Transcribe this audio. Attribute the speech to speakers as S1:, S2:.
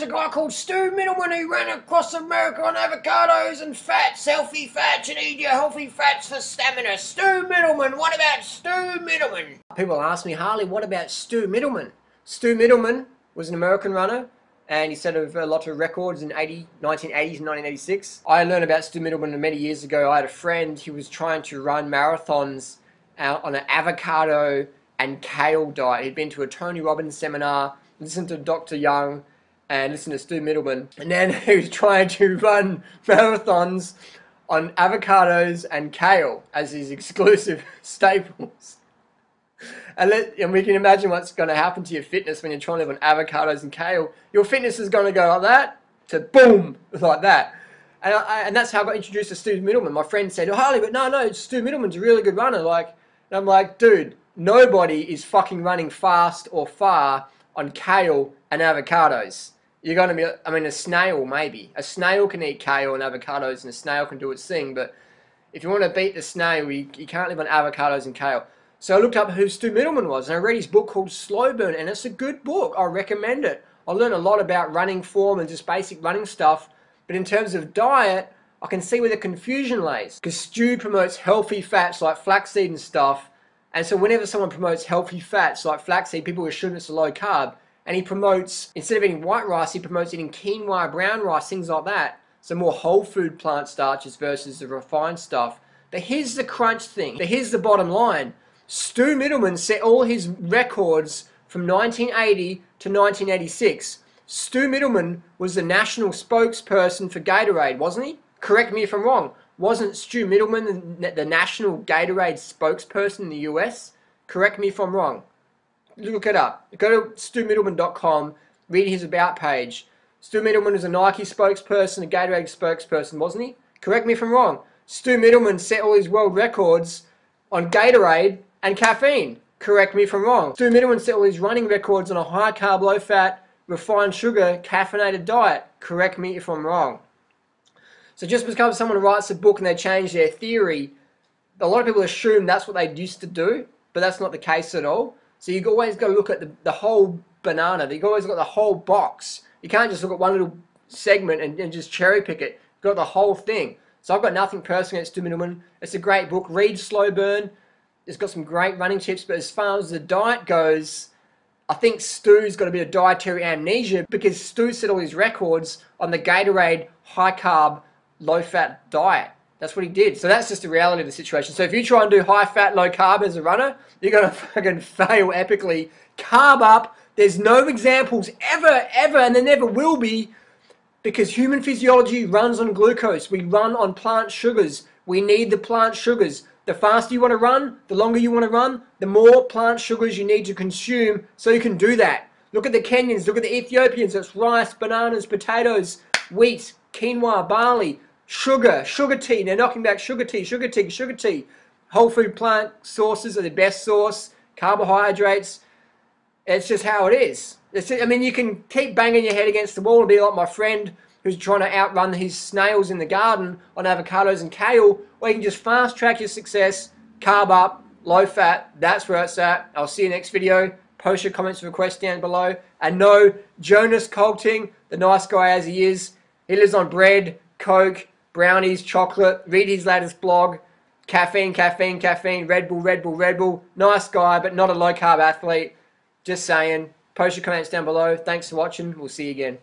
S1: a guy called Stu Mittleman who ran across America on avocados and fats, healthy fats. You need your healthy fats for stamina. Stu Mittleman, what about Stu Mittleman? People ask me, Harley, what about Stu Mittleman? Stu Mittleman was an American runner, and he set a lot of records in 1980s and 1986. I learned about Stu Mittleman many years ago. I had a friend who was trying to run marathons on an avocado and kale diet. He'd been to a Tony Robbins seminar, listened to Dr. Young, and listened to Stu Mittleman. And then he was trying to run marathons on avocados and kale as his exclusive staples. And we can imagine what's going to happen to your fitness when you're trying to live on avocados and kale. Your fitness is going to go like that to boom, like that. And that's how I got introduced to Stu Mittleman. My friend said, oh, Harley, but no, Stu Mittleman's a really good runner. And I'm like, dude, nobody is fucking running fast or far on kale and avocados. You're going to be, I mean, a snail maybe. A snail can eat kale and avocados, and a snail can do its thing. But if you want to beat the snail, you can't live on avocados and kale. So I looked up who Stu Mittleman was, and I read his book called Slow Burn, and it's a good book. I recommend it. I learned a lot about running form and just basic running stuff. But in terms of diet, I can see where the confusion lays. Because Stu promotes healthy fats like flaxseed and stuff. And so whenever someone promotes healthy fats like flaxseed, people assume it's a low carb. And he promotes, instead of eating white rice, he promotes eating quinoa, brown rice, things like that. So more whole food plant starches versus the refined stuff. But here's the crunch thing. But here's the bottom line. Stu Mittleman set all his records from 1980 to 1986. Stu Mittleman was the national spokesperson for Gatorade, wasn't he? Correct me if I'm wrong. Wasn't Stu Mittleman the national Gatorade spokesperson in the US? Correct me if I'm wrong. Look it up. Go to StuMittleman.com, read his about page. Stu Mittleman was a Nike spokesperson, a Gatorade spokesperson, wasn't he? Correct me if I'm wrong. Stu Mittleman set all his world records on Gatorade and caffeine. Correct me if I'm wrong. Stu Mittleman set all his running records on a high carb, low fat, refined sugar, caffeinated diet. Correct me if I'm wrong. So just because someone writes a book and they change their theory, a lot of people assume that's what they used to do, but that's not the case at all. So you've always got to look at the whole banana. You've always got the whole box. You can't just look at one little segment and just cherry pick it. You've got the whole thing. So I've got nothing personal against Stu Mittleman. It's a great book. Read Slow Burn. It's got some great running tips, but as far as the diet goes, I think Stu's got a bit of dietary amnesia because Stu set all his records on the Gatorade high-carb, low-fat diet. That's what he did. So that's just the reality of the situation. So if you try and do high-fat, low-carb as a runner, you're going to fucking fail epically. Carb up. There's no examples ever, and there never will be, because human physiology runs on glucose. We run on plant sugars. We need the plant sugars. The faster you want to run, the longer you want to run, the more plant sugars you need to consume so you can do that. Look at the Kenyans, look at the Ethiopians. It's rice, bananas, potatoes, wheat, quinoa, barley, sugar tea. They're knocking back sugar tea. Whole food plant sources are the best source. Carbohydrates. It's just how it is. I mean, you can keep banging your head against the wall and be like my friend who's trying to outrun his snails in the garden on avocados and kale, or you can just fast track your success, carb up, low fat, that's where it's at. I'll see you next video. Post your comments and requests down below. And no, Jonas Colting, the nice guy as he is, he lives on bread, Coke, brownies, chocolate. Read his latest blog. Caffeine, Red Bull. Nice guy, but not a low carb athlete. Just saying. Post your comments down below. Thanks for watching. We'll see you again.